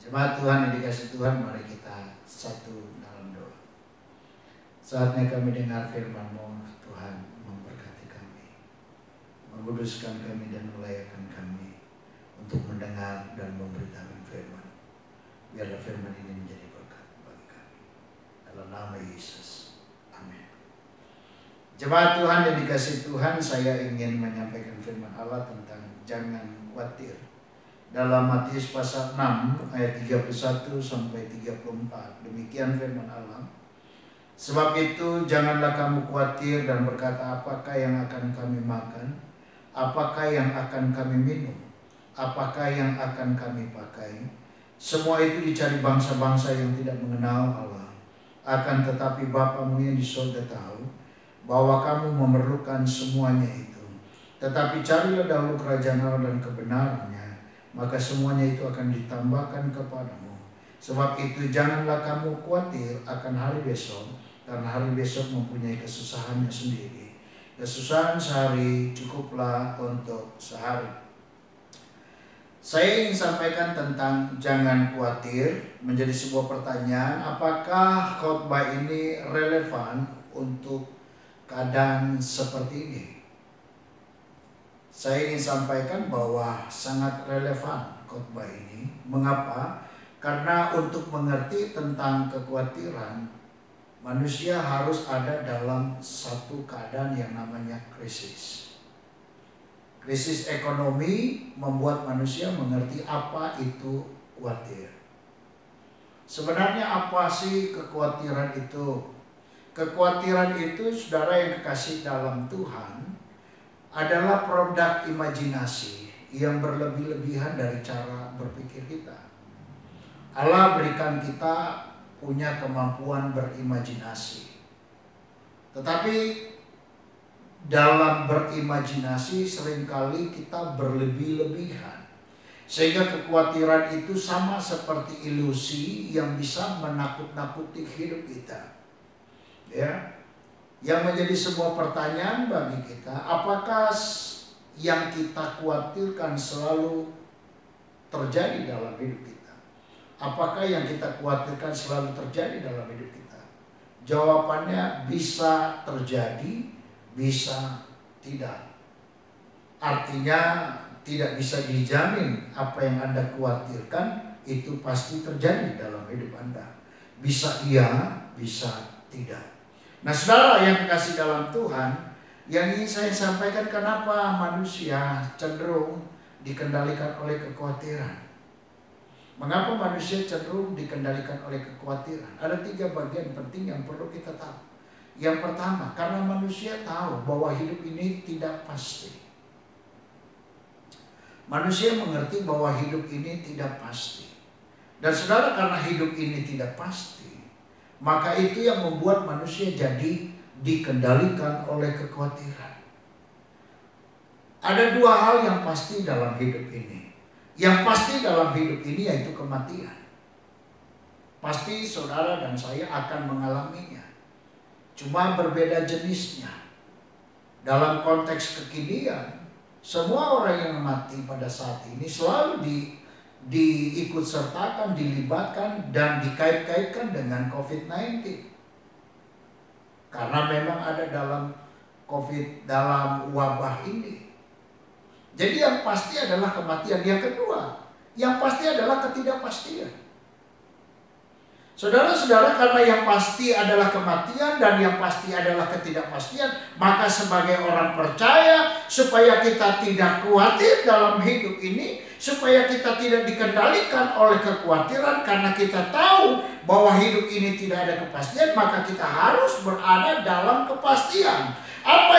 Jemaat Tuhan yang dikasih Tuhan, mari kita satu dalam doa. Saatnya kami dengar firman-Mu, Tuhan, memberkati kami, menguduskan kami dan melayakkan kami untuk mendengar dan memberitakan firman. Biarlah firman ini menjadi berkat bagi kami. Dalam nama Yesus. Amin. Jemaat Tuhan yang dikasih Tuhan, saya ingin menyampaikan firman Allah tentang jangan khawatir. Dalam Matius pasal 6 ayat 31 sampai 34. Demikian firman Allah. Sebab itu janganlah kamu khawatir dan berkata, apakah yang akan kami makan? Apakah yang akan kami minum? Apakah yang akan kami pakai? Semua itu dicari bangsa-bangsa yang tidak mengenal Allah. Akan tetapi Bapamu yang di surga tahu bahwa kamu memerlukan semuanya itu. Tetapi carilah dahulu kerajaan Allah dan kebenarannya, maka semuanya itu akan ditambahkan kepadamu. Sebab itu janganlah kamu khawatir akan hari besok, karena hari besok mempunyai kesusahannya sendiri. Kesusahan sehari cukuplah untuk sehari. Saya ingin sampaikan tentang jangan khawatir, menjadi sebuah pertanyaan, apakah khotbah ini relevan untuk keadaan seperti ini? Saya ingin sampaikan bahwa sangat relevan khotbah ini. Mengapa? Karena untuk mengerti tentang kekhawatiran, manusia harus ada dalam satu keadaan yang namanya krisis. Krisis ekonomi membuat manusia mengerti apa itu khawatir. Sebenarnya apa sih kekhawatiran itu? Kekhawatiran itu, saudara yang kekasih dalam Tuhan, adalah produk imajinasi yang berlebih-lebihan dari cara berpikir kita. Allah berikan kita punya kemampuan berimajinasi. Tetapi dalam berimajinasi seringkali kita berlebih-lebihan. Sehingga kekhawatiran itu sama seperti ilusi yang bisa menakut-nakuti hidup kita. Ya. Yang menjadi sebuah pertanyaan bagi kita, apakah yang kita khawatirkan selalu terjadi dalam hidup kita? Apakah yang kita khawatirkan selalu terjadi dalam hidup kita? Jawabannya bisa terjadi, bisa tidak. Artinya tidak bisa dijamin apa yang Anda khawatirkan itu pasti terjadi dalam hidup Anda. Bisa iya, bisa tidak. Nah, saudara yang kasih dalam Tuhan, yang ingin saya sampaikan, kenapa manusia cenderung dikendalikan oleh kekhawatiran? Mengapa manusia cenderung dikendalikan oleh kekhawatiran? Ada 3 bagian penting yang perlu kita tahu. Yang pertama, karena manusia tahu bahwa hidup ini tidak pasti. Manusia mengerti bahwa hidup ini tidak pasti. Dan saudara, karena hidup ini tidak pasti, maka itu yang membuat manusia jadi dikendalikan oleh kekhawatiran. Ada 2 hal yang pasti dalam hidup ini. Yang pasti dalam hidup ini yaitu kematian. Pasti saudara dan saya akan mengalaminya. Cuma berbeda jenisnya. Dalam konteks kekinian, semua orang yang mati pada saat ini selalu diikut sertakan, dilibatkan dan dikait-kaitkan dengan COVID-19. Karena memang ada dalam COVID, dalam wabah ini. Jadi yang pasti adalah kematian. Yang kedua, yang pasti adalah ketidakpastian. Saudara-saudara, karena yang pasti adalah kematian dan yang pasti adalah ketidakpastian, maka sebagai orang percaya, supaya kita tidak khawatir dalam hidup ini, supaya kita tidak dikendalikan oleh kekhawatiran, karena kita tahu bahwa hidup ini tidak ada kepastian, maka kita harus berada dalam kepastian. Apa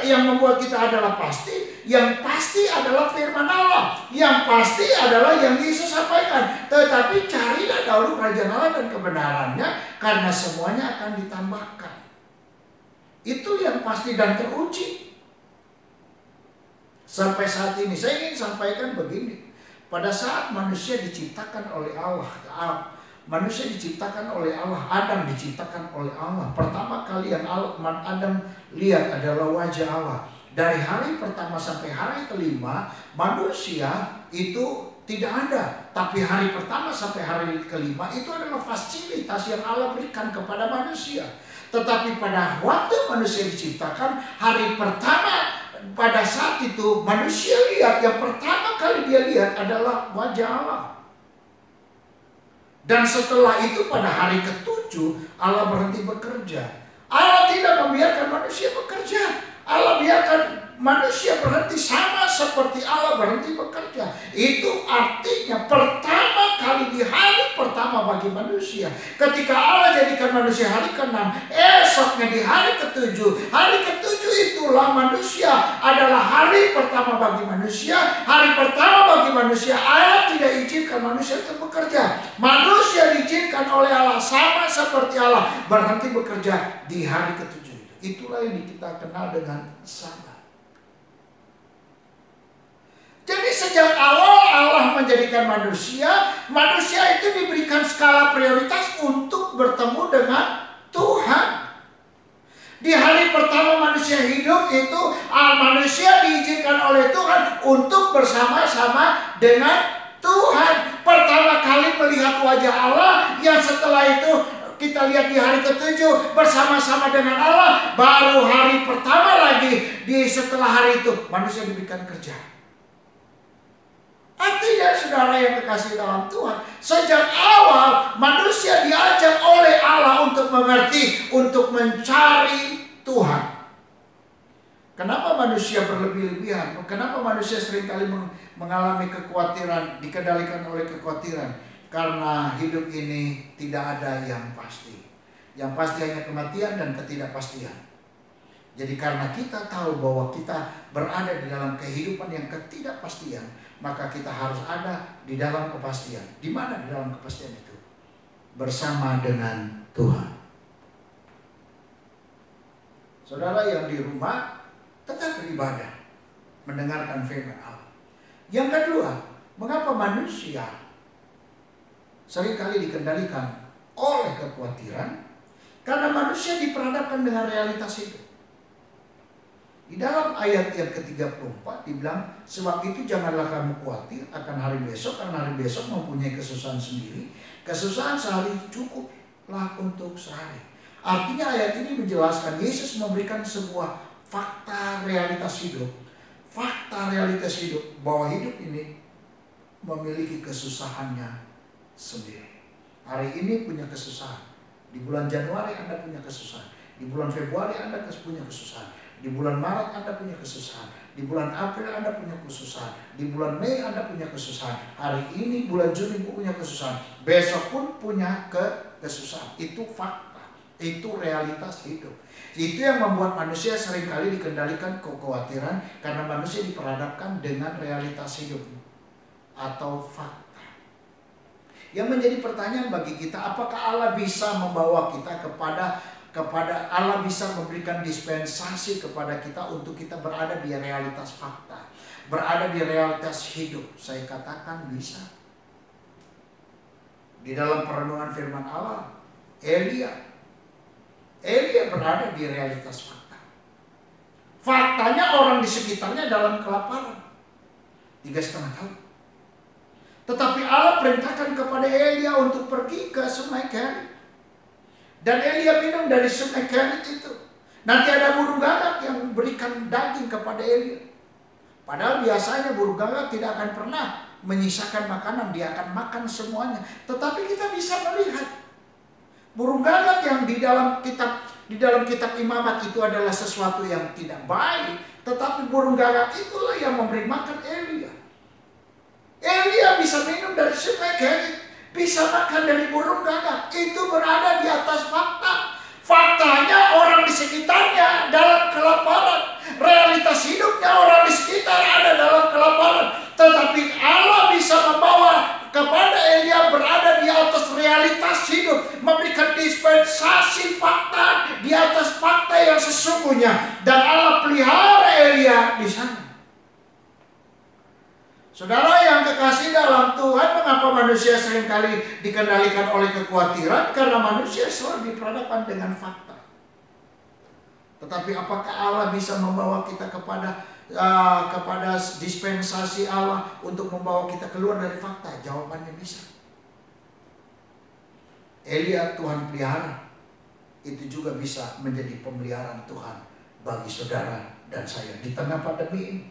yang membuat kita adalah pasti? Yang pasti adalah firman Allah. Yang pasti adalah yang Yesus sampaikan. Tetapi carilah dahulu kerajaan Allah dan kebenarannya, karena semuanya akan ditambahkan. Itu yang pasti dan teruji. Sampai saat ini saya ingin sampaikan begini. Pada saat manusia diciptakan oleh Allah, manusia diciptakan oleh Allah, Adam diciptakan oleh Allah. Pertama kali yang Adam lihat adalah wajah Allah. Dari hari pertama sampai hari kelima, manusia itu tidak ada. Tapi hari pertama sampai hari kelima itu adalah fasilitas yang Allah berikan kepada manusia. Tetapi pada waktu manusia diciptakan, hari pertama pada saat itu manusia lihat, yang pertama kali dia lihat adalah wajah Allah. Dan setelah itu pada hari ke-7 Allah berhenti bekerja. Allah tidak membiarkan manusia bekerja. Allah biarkan manusia berhenti sama seperti Allah berhenti bekerja. Itu artinya pertama kali di hari pertama bagi manusia. Ketika Allah jadikan manusia hari ke-6, esoknya di hari ke-7. Hari ke-7 itulah manusia adalah hari pertama bagi manusia. Hari pertama bagi manusia, Allah tidak izinkan manusia untuk bekerja. Manusia diizinkan oleh Allah sama seperti Allah berhenti bekerja di hari ke-7. Itulah yang kita kenal dengan sabat. Jadi sejak awal Allah menjadikan manusia itu diberikan skala prioritas untuk bertemu dengan Tuhan. Di hari pertama manusia hidup itu, manusia diizinkan oleh Tuhan untuk bersama-sama dengan Tuhan. Pertama kali melihat wajah Allah, yang setelah itu kita lihat di hari ke-7 bersama-sama dengan Allah. Baru hari pertama lagi setelah hari itu manusia diberikan kerja. Artinya saudara yang kekasih dalam Tuhan, sejak awal manusia diajak oleh Allah untuk mengerti, untuk mencari Tuhan. Kenapa manusia berlebih-lebihan? Kenapa manusia seringkali mengalami kekhawatiran, dikendalikan oleh kekhawatiran? Karena hidup ini tidak ada yang pasti. Yang pasti hanya kematian dan ketidakpastian. Jadi karena kita tahu bahwa kita berada di dalam kehidupan yang ketidakpastian, maka kita harus ada di dalam kepastian. Di mana di dalam kepastian itu? Bersama dengan Tuhan. Saudara yang di rumah tetap beribadah, mendengarkan firman Allah. Yang kedua, mengapa manusia seringkali dikendalikan oleh kekhawatiran? Karena manusia diperhadapkan dengan realitas hidup. Di dalam ayat yang ke-34 dibilang, sebab itu janganlah kamu khawatir akan hari besok, karena hari besok mempunyai kesusahan sendiri. Kesusahan sehari cukuplah untuk sehari. Artinya ayat ini menjelaskan Yesus memberikan sebuah fakta realitas hidup. Fakta realitas hidup bahwa hidup ini memiliki kesusahannya sendiri. Hari ini punya kesusahan. Di bulan Januari Anda punya kesusahan. Di bulan Februari Anda punya kesusahan. Di bulan Maret Anda punya kesusahan. Di bulan April Anda punya kesusahan. Di bulan Mei Anda punya kesusahan. Hari ini bulan Juni punya kesusahan. Besok pun punya kesusahan. Itu fakta. Itu realitas hidup. Itu yang membuat manusia seringkali dikendalikan kekhawatiran, karena manusia diperhadapkan dengan realitas hidup atau fakta. Yang menjadi pertanyaan bagi kita, apakah Allah bisa membawa kita kepada Allah bisa memberikan dispensasi kepada kita untuk kita berada di realitas fakta, berada di realitas hidup? Saya katakan bisa. Di dalam perenungan firman Allah, Elia berada di realitas fakta. Faktanya orang di sekitarnya dalam kelaparan 3,5 tahun. Tetapi Allah perintahkan kepada Elia untuk pergi ke sungai Kerit. Dan Elia minum dari sungai Kerit itu. Nanti ada burung gagak yang berikan daging kepada Elia. Padahal biasanya burung gagak tidak akan pernah menyisakan makanan. Dia akan makan semuanya. Tetapi kita bisa melihat burung gagak yang di dalam kitab Imamat itu adalah sesuatu yang tidak baik. Tetapi burung gagak itulah yang memberi makan Elia. Elia bisa minum dari sungai Kerit, bisa makan dari burung gagak. Itu berada di atas fakta. Faktanya orang di sekitarnya dalam kelaparan. Realitas hidupnya orang di sekitar ada dalam kelaparan. Tetapi Allah bisa membawa kepada Elia berada di atas realitas hidup, memberikan dispensasi fakta di atas fakta yang sesungguhnya. Dan Allah pelihara Elia di sana. Saudara yang kekasih dalam Tuhan, mengapa manusia seringkali dikendalikan oleh kekhawatiran? Karena manusia selalu diperhadapkan dengan fakta. Tetapi apakah Allah bisa membawa kita kepada dispensasi Allah untuk membawa kita keluar dari fakta? Jawabannya bisa. Elia Tuhan pelihara, itu juga bisa menjadi pemeliharaan Tuhan bagi saudara dan saya di tengah pandemi ini.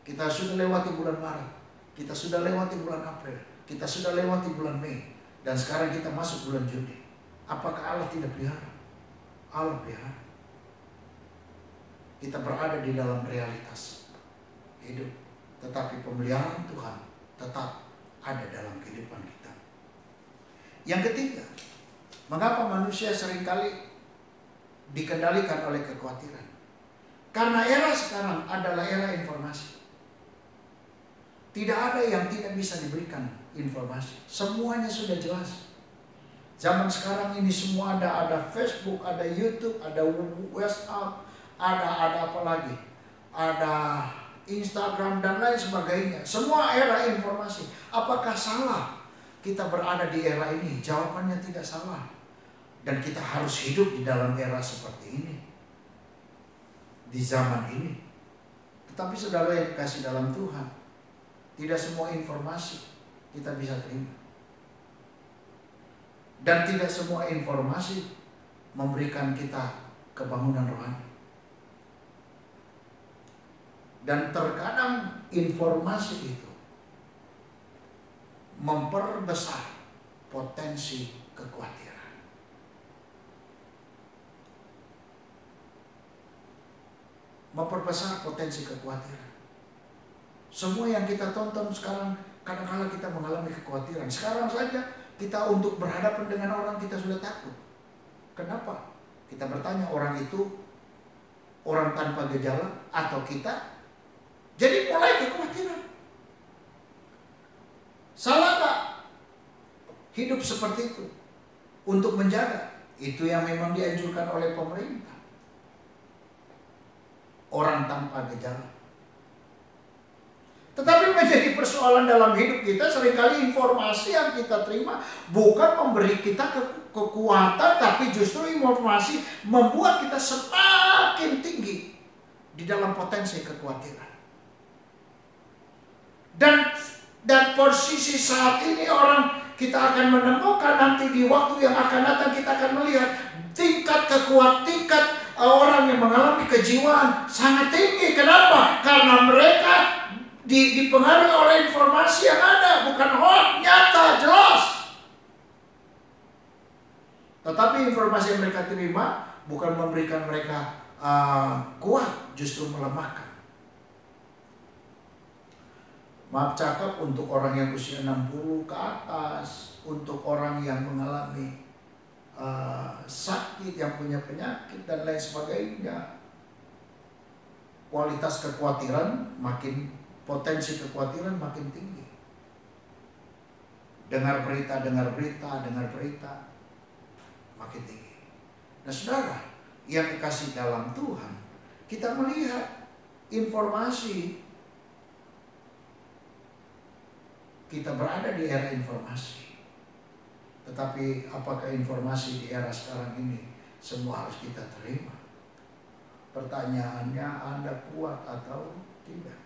Kita sudah lewati bulan Maret, kita sudah lewati bulan April, kita sudah lewati bulan Mei, dan sekarang kita masuk bulan Juni. Apakah Allah tidak pelihara? Allah pelihara. Kita berada di dalam realitas hidup, tetapi pemeliharaan Tuhan tetap ada dalam kehidupan kita. Yang ketiga, mengapa manusia seringkali dikendalikan oleh kekhawatiran? Karena era sekarang adalah era informasi. Tidak ada yang tidak bisa diberikan informasi. Semuanya sudah jelas. Zaman sekarang ini semua ada Facebook, ada YouTube, ada WhatsApp, ada apa lagi? Ada Instagram dan lain sebagainya. Semua era informasi. Apakah salah kita berada di era ini? Jawabannya tidak salah. Dan kita harus hidup di dalam era seperti ini, di zaman ini. Tetapi saudara yang dikasih dalam Tuhan, tidak semua informasi kita bisa terima. Dan tidak semua informasi memberikan kita kebangunan rohani. Dan terkadang informasi itu memperbesar potensi kekhawatiran. Memperbesar potensi kekhawatiran. Semua yang kita tonton sekarang, kadang-kadang kita mengalami kekhawatiran. Sekarang saja kita untuk berhadapan dengan orang kita sudah takut. Kenapa? Kita bertanya, orang itu orang tanpa gejala atau kita? Jadi mulai kekhawatiran. Salah tak hidup seperti itu? Untuk menjaga, itu yang memang dianjurkan oleh pemerintah. Orang tanpa gejala. Tetapi menjadi persoalan dalam hidup kita, seringkali informasi yang kita terima bukan memberi kita kekuatan, tapi justru informasi membuat kita semakin tinggi di dalam potensi kekhawatiran. Dan posisi saat ini kita akan menemukan nanti di waktu yang akan datang, kita akan melihat tingkat kekhawatiran orang yang mengalami kejiwaan sangat tinggi. Kenapa? Karena mereka dipengaruhi oleh informasi yang ada, bukan hoax, nyata, jelas. Tetapi informasi yang mereka terima bukan memberikan mereka kuat, justru melemahkan. Maaf cakap, untuk orang yang usia 60 ke atas, untuk orang yang mengalami sakit, yang punya penyakit dan lain sebagainya, kualitas kekhawatiran potensi kekhawatiran makin tinggi. Dengar berita makin tinggi. Nah saudara yang dikasih dalam Tuhan, kita melihat informasi. Kita berada di era informasi. Tetapi apakah informasi di era sekarang ini semua harus kita terima? Pertanyaannya, Anda kuat atau tidak?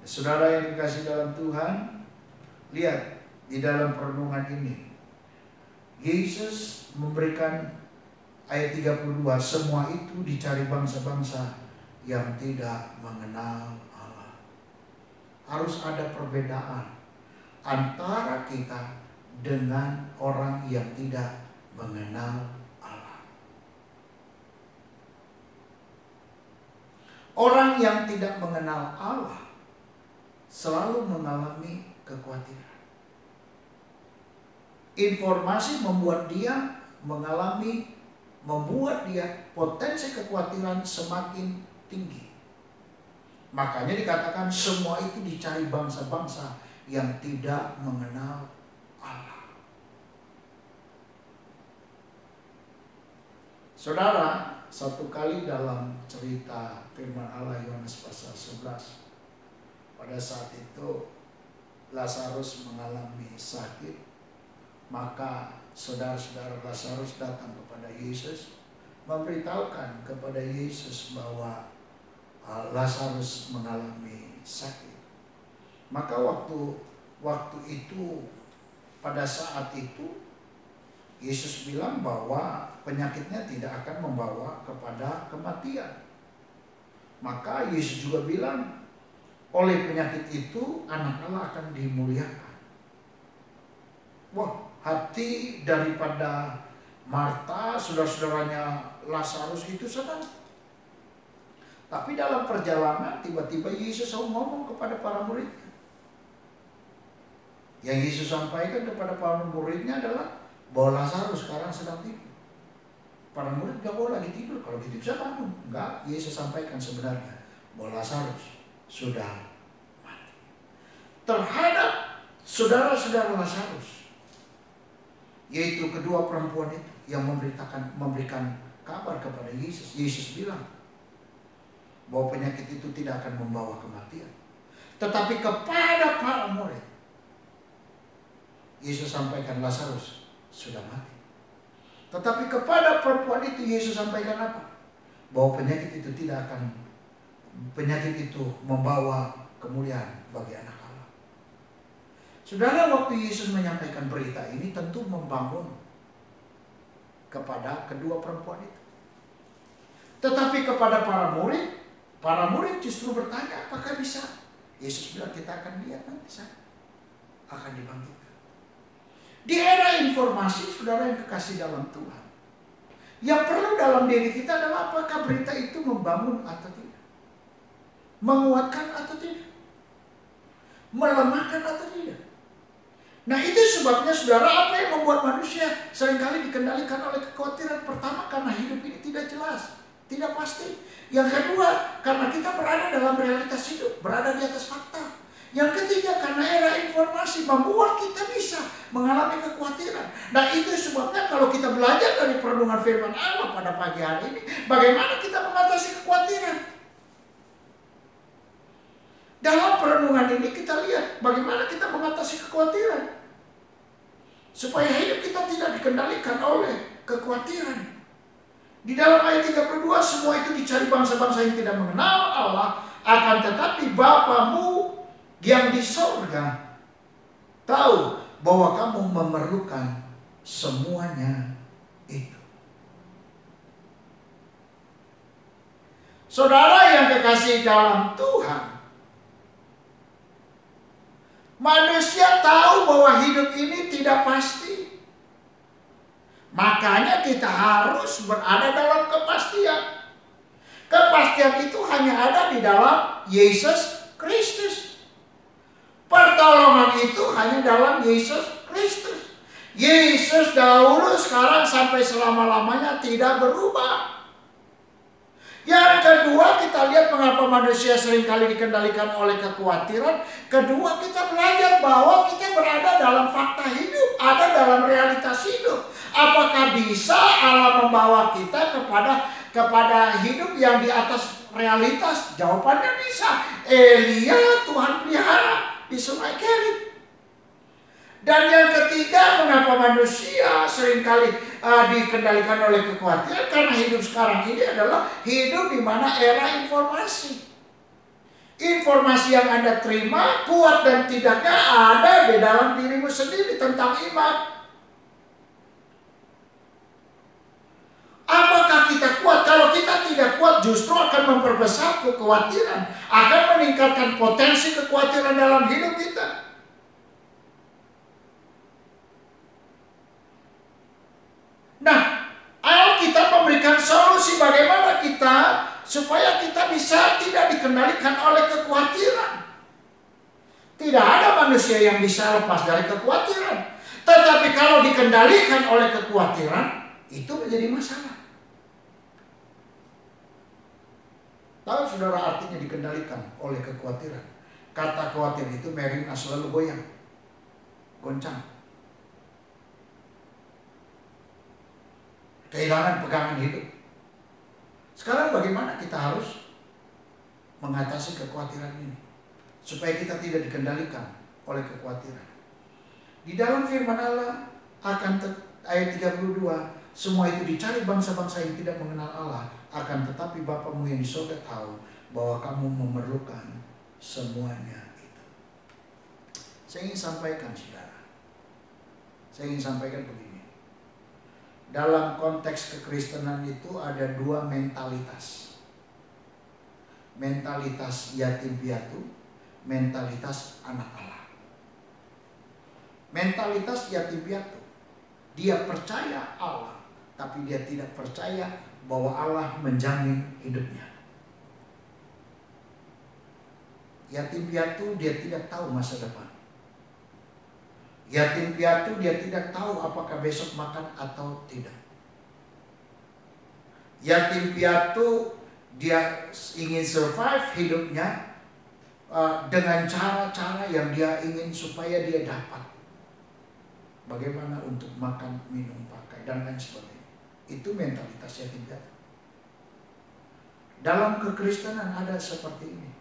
Saudara yang dikasih dalam Tuhan, lihat di dalam perenungan ini, Yesus memberikan ayat 32, semua itu dicari bangsa-bangsa yang tidak mengenal Allah. Harus ada perbedaan antara kita dengan orang yang tidak mengenal Allah. Orang yang tidak mengenal Allah selalu mengalami kekhawatiran. Informasi membuat dia potensi kekhawatiran semakin tinggi. Makanya dikatakan semua itu dicari bangsa-bangsa yang tidak mengenal Allah. Saudara, satu kali dalam cerita firman Allah Yohanes pasal 11, pada saat itu Lazarus mengalami sakit Maka saudara-saudara Lazarus datang kepada Yesus, memberitahukan kepada Yesus bahwa Lazarus mengalami sakit. Maka waktu itu, pada saat itu Yesus bilang bahwa penyakitnya tidak akan membawa kepada kematian. Maka Yesus juga bilang, oleh penyakit itu anak Allah akan dimuliakan. Wah, hati daripada Marta, saudara-saudaranya Lazarus itu senang. Tapi dalam perjalanan tiba-tiba Yesus ngomong kepada para muridnya. Yang Yesus sampaikan kepada para muridnya adalah bahwa Lazarus sekarang sedang tidur. Para murid gak boleh lagi tidur, kalau gitu bisa bangun. Enggak, Yesus sampaikan sebenarnya bahwa Lazarus sudah mati. Terhadap saudara-saudara Lazarus, yaitu kedua perempuan itu yang memberikan kabar kepada Yesus. Yesus bilang bahwa penyakit itu tidak akan membawa kematian. Tetapi kepada para murid, Yesus sampaikan Lazarus sudah mati. Tetapi kepada perempuan itu Yesus sampaikan apa? Bahwa penyakit itu membawa kemuliaan bagi anak Allah. Saudara, waktu Yesus menyampaikan berita ini tentu membangun kepada kedua perempuan itu. Tetapi kepada para murid justru bertanya, apakah bisa? Yesus bilang, kita akan lihat nanti saya akan dibangkitkan. Di era informasi, saudara yang kekasih dalam Tuhan, yang perlu dalam diri kita adalah apakah berita itu membangun atau tidak, menguatkan atau tidak, melemahkan atau tidak. Nah, itu sebabnya saudara, apa yang membuat manusia seringkali dikendalikan oleh kekhawatiran. Pertama, karena hidup ini tidak jelas, tidak pasti. Yang kedua, karena kita berada dalam realitas hidup, berada di atas fakta. Yang ketiga, karena era informasi membuat kita bisa mengalami kekhawatiran. Nah, itu sebabnya kalau kita belajar dari perenungan firman Allah pada pagi hari ini, bagaimana kita mengatasi kekhawatiran. Dalam perenungan ini kita lihat bagaimana kita mengatasi kekhawatiran, supaya hidup kita tidak dikendalikan oleh kekhawatiran. Di dalam ayat 32, semua itu dicari bangsa-bangsa yang tidak mengenal Allah, akan tetapi Bapamu yang di sorga tahu bahwa kamu memerlukan semuanya itu. Saudara yang kekasih dalam Tuhan, manusia tahu bahwa hidup ini tidak pasti. Makanya kita harus berada dalam kepastian. Kepastian itu hanya ada di dalam Yesus Kristus. Pertolongan itu hanya dalam Yesus Kristus. Yesus dahulu, sekarang, sampai selama-lamanya tidak berubah. Yang kedua, kita lihat mengapa manusia seringkali dikendalikan oleh kekhawatiran. Kedua, kita belajar bahwa kita berada dalam fakta hidup, ada dalam realitas hidup. Apakah bisa Allah membawa kita kepada hidup yang di atas realitas? Jawabannya bisa. Elia Tuhan pelihara di Sungai Kerit. Dan yang ketiga, mengapa manusia seringkali dikendalikan oleh kekhawatiran? Karena hidup sekarang ini adalah hidup di mana era informasi. Informasi yang Anda terima, kuat dan tidaknya, ada di dalam dirimu sendiri tentang iman. Apakah kita kuat? Kalau kita tidak kuat, justru akan memperbesar kekhawatiran, akan meningkatkan potensi kekhawatiran dalam hidup kita. Nah, Alkitab memberikan solusi bagaimana kita supaya kita bisa tidak dikendalikan oleh kekhawatiran. Tidak ada manusia yang bisa lepas dari kekhawatiran. Tetapi kalau dikendalikan oleh kekhawatiran, itu menjadi masalah. Tahu saudara artinya dikendalikan oleh kekhawatiran? Kata khawatir itu merina, selalu goyang, goncang, kehilangan pegangan hidup. Sekarang bagaimana kita harus mengatasi kekhawatiran ini supaya kita tidak dikendalikan oleh kekhawatiran? Di dalam firman Allah ayat 32, semua itu dicari bangsa-bangsa yang tidak mengenal Allah, akan tetapi Bapamu yang di surga tahu bahwa kamu memerlukan semuanya itu. Saya ingin sampaikan, saudara. Saya ingin sampaikan begini. Dalam konteks kekristenan itu ada dua mentalitas. Mentalitas yatim piatu, mentalitas anak Allah. Mentalitas yatim piatu, dia percaya Allah, tapi dia tidak percaya bahwa Allah menjamin hidupnya. Yatim piatu dia tidak tahu masa depan. Yatim piatu dia tidak tahu apakah besok makan atau tidak. Yatim piatu dia ingin survive hidupnya dengan cara-cara yang dia ingin supaya dia dapat. Bagaimana untuk makan, minum, pakai, dan lain sebagainya. Itu mentalitas yatim piatu. Dalam kekristenan ada seperti ini.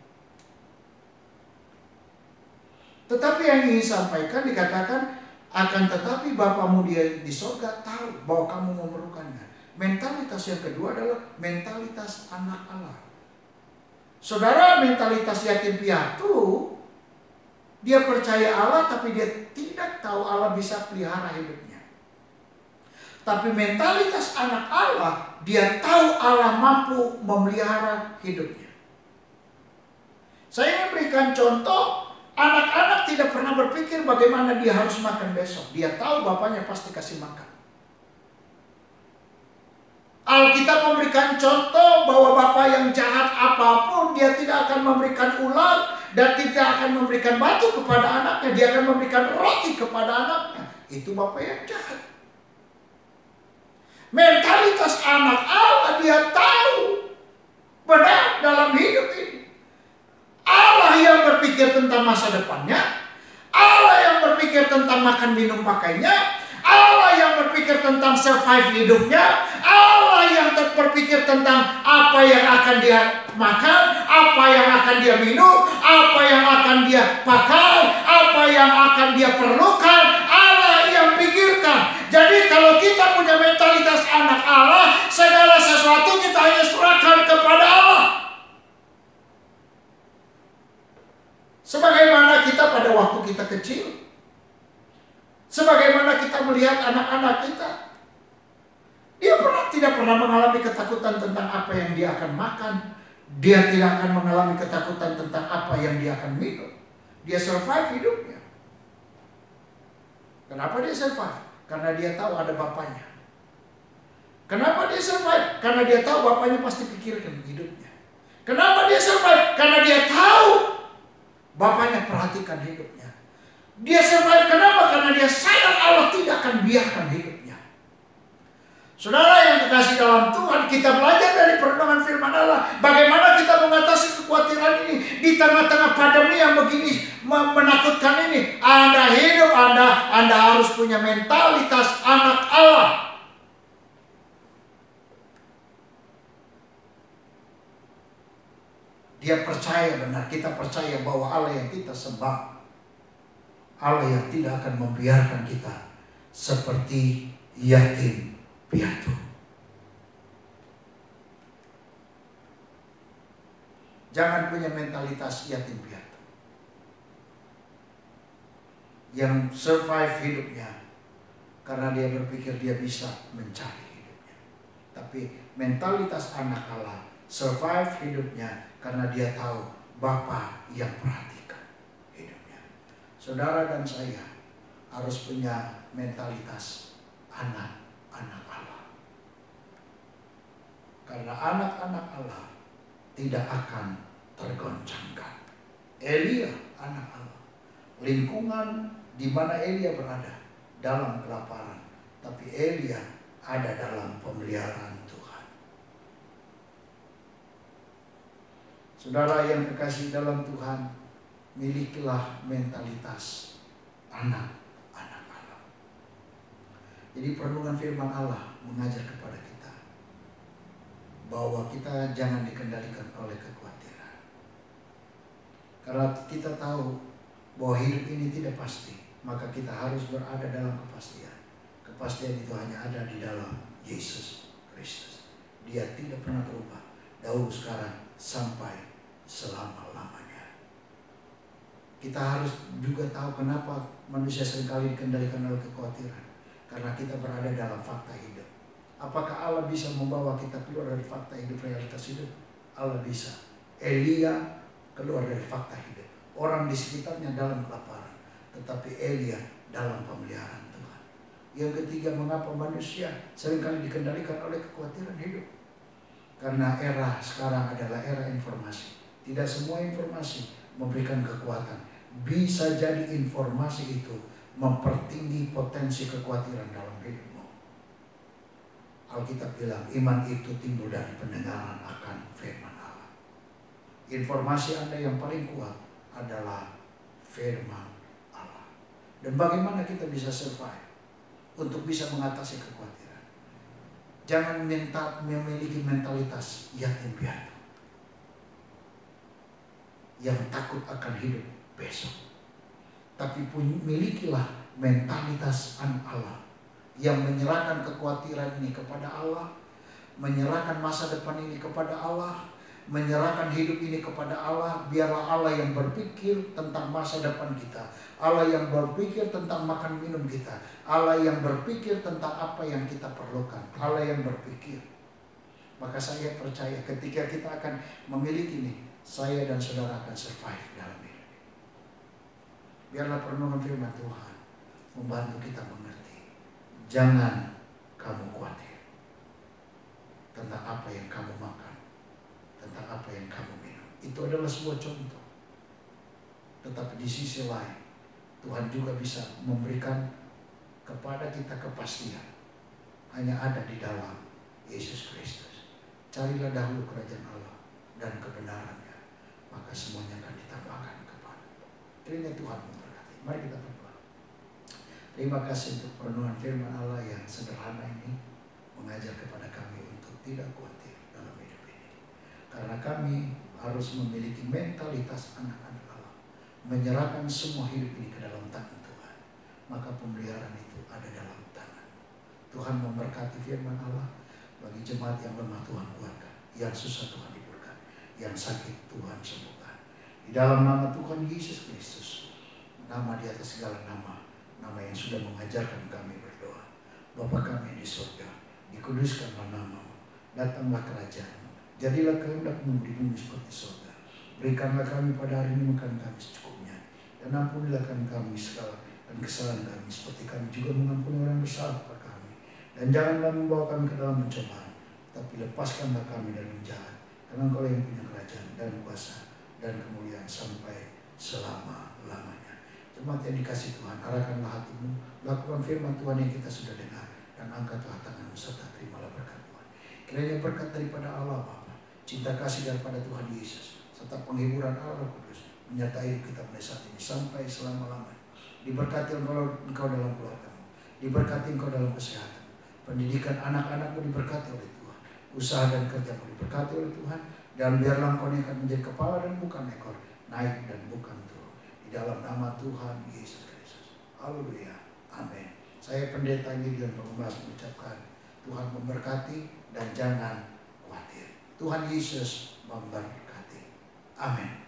Tetapi yang ingin sampaikan dikatakan, akan tetapi Bapamu dia di surga tahu bahwa kamu memerlukannya. Mentalitas yang kedua adalah mentalitas anak Allah. Saudara, mentalitas yatim piatu, dia percaya Allah tapi dia tidak tahu Allah bisa pelihara hidupnya. Tapi mentalitas anak Allah, dia tahu Allah mampu memelihara hidupnya. Saya memberikan contoh. Anak-anak tidak pernah berpikir bagaimana dia harus makan besok. Dia tahu bapaknya pasti kasih makan. Alkitab memberikan contoh bahwa bapak yang jahat apapun, dia tidak akan memberikan ular dan tidak akan memberikan batu kepada anaknya. Dia akan memberikan roti kepada anaknya. Itu bapak yang jahat. Mentalitas anak Allah, dia tahu benar dalam hidup ini. Allah yang berpikir tentang masa depannya, Allah yang berpikir tentang makan minum pakainya, Allah yang berpikir tentang survive hidupnya, Allah yang berpikir tentang apa yang akan dia makan, apa yang akan dia minum, apa yang akan dia pakai, apa yang akan dia perlukan, Allah yang pikirkan. Jadi kalau kita punya mentalitas anak Allah, segala sesuatu kita hanya serahkan kepada Allah. Sebagaimana kita pada waktu kita kecil, sebagaimana kita melihat anak-anak kita, dia tidak pernah mengalami ketakutan tentang apa yang dia akan makan. Dia tidak akan mengalami ketakutan tentang apa yang dia akan minum. Dia survive hidupnya. Kenapa dia survive? Karena dia tahu ada bapaknya. Kenapa dia survive? Karena dia tahu bapaknya pasti pikirkan hidupnya. Kenapa dia survive? Karena dia tahu bapaknya perhatikan hidupnya. Dia survive kenapa? Karena dia sadar Allah tidak akan biarkan hidupnya. Saudara yang dikasih dalam Tuhan, kita belajar dari perenungan firman Allah. Bagaimana kita mengatasi kekhawatiran ini di tengah-tengah pandemi yang begini menakutkan ini. Anda hidup, Anda harus punya mentalitas anak Allah. Dia percaya benar, kita percaya bahwa Allah yang kita sembah, Allah yang tidak akan membiarkan kita seperti yatim piatu. Jangan punya mentalitas yatim piatu yang survive hidupnya karena dia berpikir dia bisa mencari hidupnya. Tapi mentalitas anak Allah survive hidupnya karena dia tahu Bapa yang perhatikan hidupnya. Saudara dan saya harus punya mentalitas anak-anak Allah. Karena anak-anak Allah tidak akan tergoncangkan. Elia anak Allah. Lingkungan di mana Elia berada dalam kelaparan, tapi Elia ada dalam pemeliharaan Tuhan. Saudara yang kekasih dalam Tuhan, milikilah mentalitas anak-anak Allah. Jadi perenungan firman Allah mengajar kepada kita bahwa kita jangan dikendalikan oleh kekhawatiran. Karena kita tahu bahwa hidup ini tidak pasti, maka kita harus berada dalam kepastian. Kepastian itu hanya ada di dalam Yesus Kristus. Dia tidak pernah berubah, dahulu, sekarang, sampai selama-lamanya. Kita harus juga tahu kenapa manusia seringkali dikendalikan oleh kekhawatiran. Karena kita berada dalam fakta hidup. Apakah Allah bisa membawa kita keluar dari fakta hidup, realitas hidup? Allah bisa. Elia keluar dari fakta hidup. Orang di sekitarnya dalam kelaparan, tetapi Elia dalam pemeliharaan Tuhan. Yang ketiga, mengapa manusia seringkali dikendalikan oleh kekhawatiran hidup? Karena era sekarang adalah era informasi. Tidak semua informasi memberikan kekuatan. Bisa jadi informasi itu mempertinggi potensi kekhawatiran dalam hidupmu. Alkitab bilang iman itu timbul dari pendengaran akan firman Allah. Informasi Anda yang paling kuat adalah firman Allah. Dan bagaimana kita bisa survive untuk bisa mengatasi kekhawatiran? Jangan memiliki mentalitas yatim piatu yang takut akan hidup besok. Tapi milikilah mentalitas anak Allah yang menyerahkan kekhawatiran ini kepada Allah, menyerahkan masa depan ini kepada Allah, menyerahkan hidup ini kepada Allah. Biarlah Allah yang berpikir tentang masa depan kita, Allah yang berpikir tentang makan minum kita, Allah yang berpikir tentang apa yang kita perlukan, Allah yang berpikir. Maka saya percaya ketika kita akan memiliki ini, saya dan saudara akan survive dalam hidup. Biarlah perenungan firman Tuhan membantu kita mengerti. Jangan kamu khawatir tentang apa yang kamu makan, tentang apa yang kamu minum. Itu adalah sebuah contoh. Tetapi di sisi lain, Tuhan juga bisa memberikan kepada kita kepastian. Hanya ada di dalam Yesus Kristus. Carilah dahulu kerajaan Allah dan kebenarannya, maka semuanya akan ditambahkan kepada. Kiranya Tuhan memberkati. Mari kita berdoa. Terima kasih untuk perenungan firman Allah yang sederhana ini, mengajar kepada kami untuk tidak khawatir dalam hidup ini. Karena kami harus memiliki mentalitas anak-anak Allah, menyerahkan semua hidup ini ke dalam tangan Tuhan. Maka pemeliharaan itu ada dalam tangan. Tuhan memberkati firman Allah. Bagi jemaat yang lemah, Tuhan kuatkan, yang susah Tuhan hiburkan, yang sakit Tuhan sembuhkan. Di dalam nama Tuhan Yesus Kristus, nama di atas segala nama, nama yang sudah mengajarkan kami berdoa. Bapa kami di surga, dikuduskanlah namamu, datanglah kerajaan-mu, jadilah kehendak-mu di bumi seperti surga. Berikanlah kami pada hari ini makan kami secukupnya, dan ampunilah kami segala dan kesalahan kami, seperti kami juga mengampuni orang bersalah kepada kami. Dan janganlah membawa kami ke dalam pencobaan, tapi lepaskanlah kami dari yang jahat. Karena Engkau yang punya kerajaan dan kuasa dan kemuliaan sampai selama-lamanya. Jemaat yang dikasih Tuhan, arahkanlah hatimu, lakukan firman Tuhan yang kita sudah dengar, dan angkatlah tanganmu serta terimalah berkat Tuhan. Kiranya berkat daripada Allah Bapa, cinta kasih daripada Tuhan Yesus, serta penghiburan Allah Kudus menyertai kita mulai saat ini sampai selama-lamanya. Diberkati engkau dalam keluargamu, diberkati engkau dalam kesehatan, pendidikan anak-anakmu diberkati oleh Tuhan, usaha dan kerjamu diberkati oleh Tuhan, dan biarlah engkau akan menjadi kepala dan bukan ekor, naik dan bukan turun. Di dalam nama Tuhan Yesus Kristus. Haleluya. Amin. Saya Pendeta Gideon Pengumas mengucapkan Tuhan memberkati dan jangan khawatir. Tuhan Yesus memberkati. Amin.